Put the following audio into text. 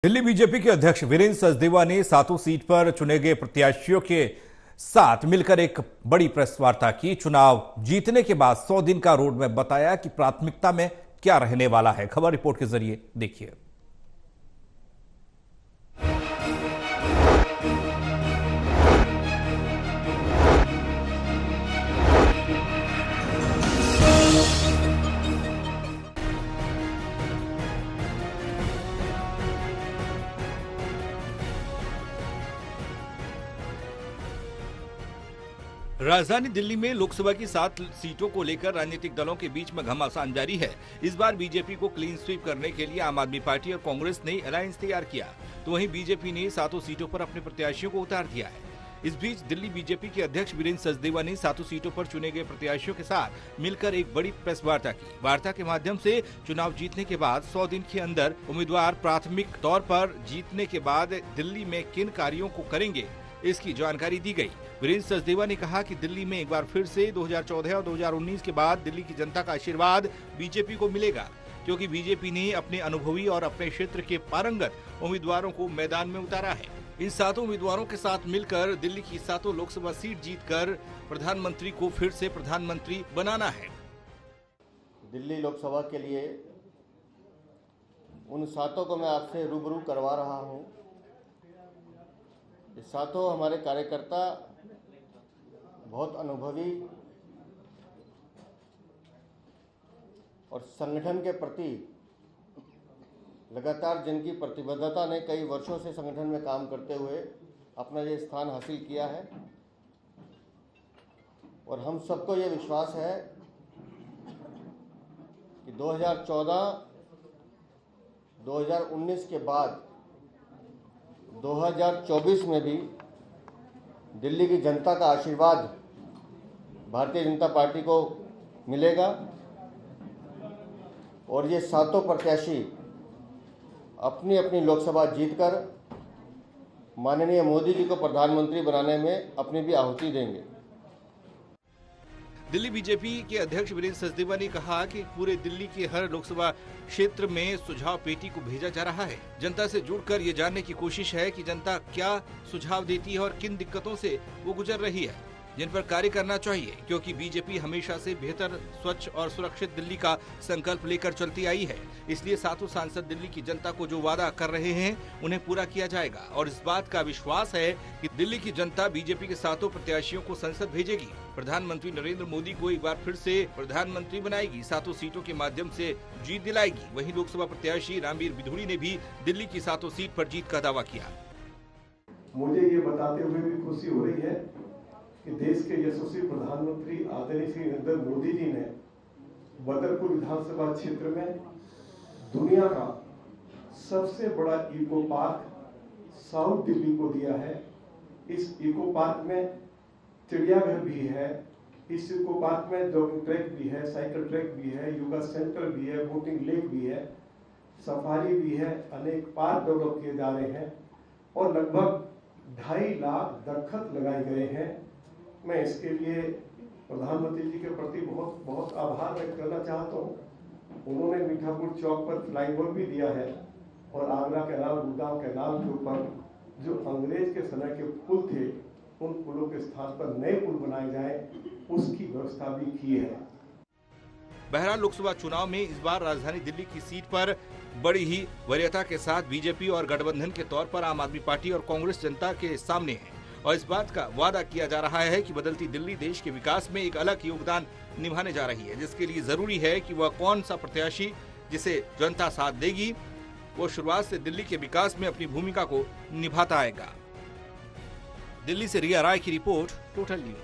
Delhi BJP के अध्यक्ष वीरेंद्र सचदेवा ने सातों सीट पर चुने गए प्रत्याशियों के साथ मिलकर एक बड़ी प्रेस वार्ता की। चुनाव जीतने के बाद 100 दिन का रोड मैप बताया कि प्राथमिकता में क्या रहने वाला है। खबर रिपोर्ट के जरिए देखिए। राजधानी दिल्ली में लोकसभा की 7 सीटों को लेकर राजनीतिक दलों के बीच में घमासान जारी है। इस बार बीजेपी को क्लीन स्वीप करने के लिए आम आदमी पार्टी और कांग्रेस ने अलायंस तैयार किया, तो वहीं बीजेपी ने 7 सीटों पर अपने प्रत्याशियों को उतार दिया है। इस बीच दिल्ली बीजेपी के अध्यक्ष वीरेंद्र सचदेवा ने 7 सीटों पर चुने गए प्रत्याशियों के साथ मिलकर एक बड़ी प्रेस वार्ता की। वार्ता के माध्यम से चुनाव जीतने के बाद 100 दिन के अंदर उम्मीदवार प्राथमिक तौर पर जीतने के बाद दिल्ली में किन कार्यों को करेंगे, इसकी जानकारी दी गई। वीरेंद्र सचदेवा ने कहा कि दिल्ली में एक बार फिर से 2014 और 2019 के बाद दिल्ली की जनता का आशीर्वाद बीजेपी को मिलेगा, क्योंकि बीजेपी ने अपने अनुभवी और अपने क्षेत्र के पारंगत उम्मीदवारों को मैदान में उतारा है। इन 7 उम्मीदवारों के साथ मिलकर दिल्ली की 7 लोकसभा सीट जीतकर प्रधानमंत्री को फिर से प्रधानमंत्री बनाना है। दिल्ली लोकसभा के लिए उन 7 को मैं आपसे रूबरू करवा रहा हूं। ये 7 हमारे कार्यकर्ता बहुत अनुभवी और संगठन के प्रति लगातार जिनकी प्रतिबद्धता ने कई वर्षों से संगठन में काम करते हुए अपना ये स्थान हासिल किया है, और हम सबको ये विश्वास है कि 2014-2019 के बाद 2024 में भी दिल्ली की जनता का आशीर्वाद भारतीय जनता पार्टी को मिलेगा, और ये 7 प्रत्याशी अपनी अपनी लोकसभा जीतकर माननीय मोदी जी को प्रधानमंत्री बनाने में अपनी भी आहुति देंगे। दिल्ली बीजेपी के अध्यक्ष वीरेंद्र सचदेवा ने कहा कि पूरे दिल्ली के हर लोकसभा क्षेत्र में सुझाव पेटी को भेजा जा रहा है। जनता से जुड़कर ये जानने की कोशिश है कि जनता क्या सुझाव देती है और किन दिक्कतों से वो गुजर रही है, जिन पर कार्य करना चाहिए, क्योंकि बीजेपी हमेशा से बेहतर, स्वच्छ और सुरक्षित दिल्ली का संकल्प लेकर चलती आई है। इसलिए 7 सांसद दिल्ली की जनता को जो वादा कर रहे हैं उन्हें पूरा किया जाएगा, और इस बात का विश्वास है कि दिल्ली की जनता बीजेपी के 7 प्रत्याशियों को संसद भेजेगी, प्रधानमंत्री नरेंद्र मोदी को एक बार फिर से प्रधानमंत्री बनाएगी, 7 सीटों के माध्यम से जीत दिलाएगी। वहीं लोकसभा प्रत्याशी रामवीर बिधूड़ी ने भी दिल्ली की 7 सीट पर जीत का दावा किया। मुझे ये बताते हुए भी खुशी हो रही है कि देश के यशस्वी प्रधानमंत्री आदरणीय श्री नरेंद्र मोदी जी ने बदरपुर विधानसभा क्षेत्र में दुनिया का सबसे बड़ा इको पार्क साउथ दिल्ली को दिया है। इस इको पार्क में चिड़ियाघर भी है, इस इको पार्क में जॉगिंग ट्रैक भी है, साइकिल ट्रैक भी है, योगा सेंटर भी है, बोटिंग लेक भी है, सफारी भी है, अनेक पार्क डेवलप किए जा रहे हैं, और लगभग 2.5 लाख दरख्त लगाए गए हैं। मैं इसके लिए प्रधानमंत्री जी के प्रति बहुत बहुत आभार व्यक्त करना चाहता हूँ। उन्होंने मीठापुर चौक पर फ्लाईओवर भी दिया है, और आगरा कैनाल, गुड़गांव कैनाल के ऊपर जो अंग्रेज के समय के पुल थे, उन पुलों के स्थान पर नए पुल बनाए जाएं, उसकी व्यवस्था भी की है। बहरहाल लोकसभा चुनाव में इस बार राजधानी दिल्ली की सीट पर बड़ी ही वरीयता के साथ बीजेपी और गठबंधन के तौर पर आम आदमी पार्टी और कांग्रेस जनता के सामने है, और इस बात का वादा किया जा रहा है कि बदलती दिल्ली देश के विकास में एक अलग योगदान निभाने जा रही है, जिसके लिए जरूरी है कि वह कौन सा प्रत्याशी जिसे जनता साथ देगी, वो शुरुआत से दिल्ली के विकास में अपनी भूमिका को निभाता आएगा। दिल्ली से रिया राय की रिपोर्ट, टोटल न्यूज।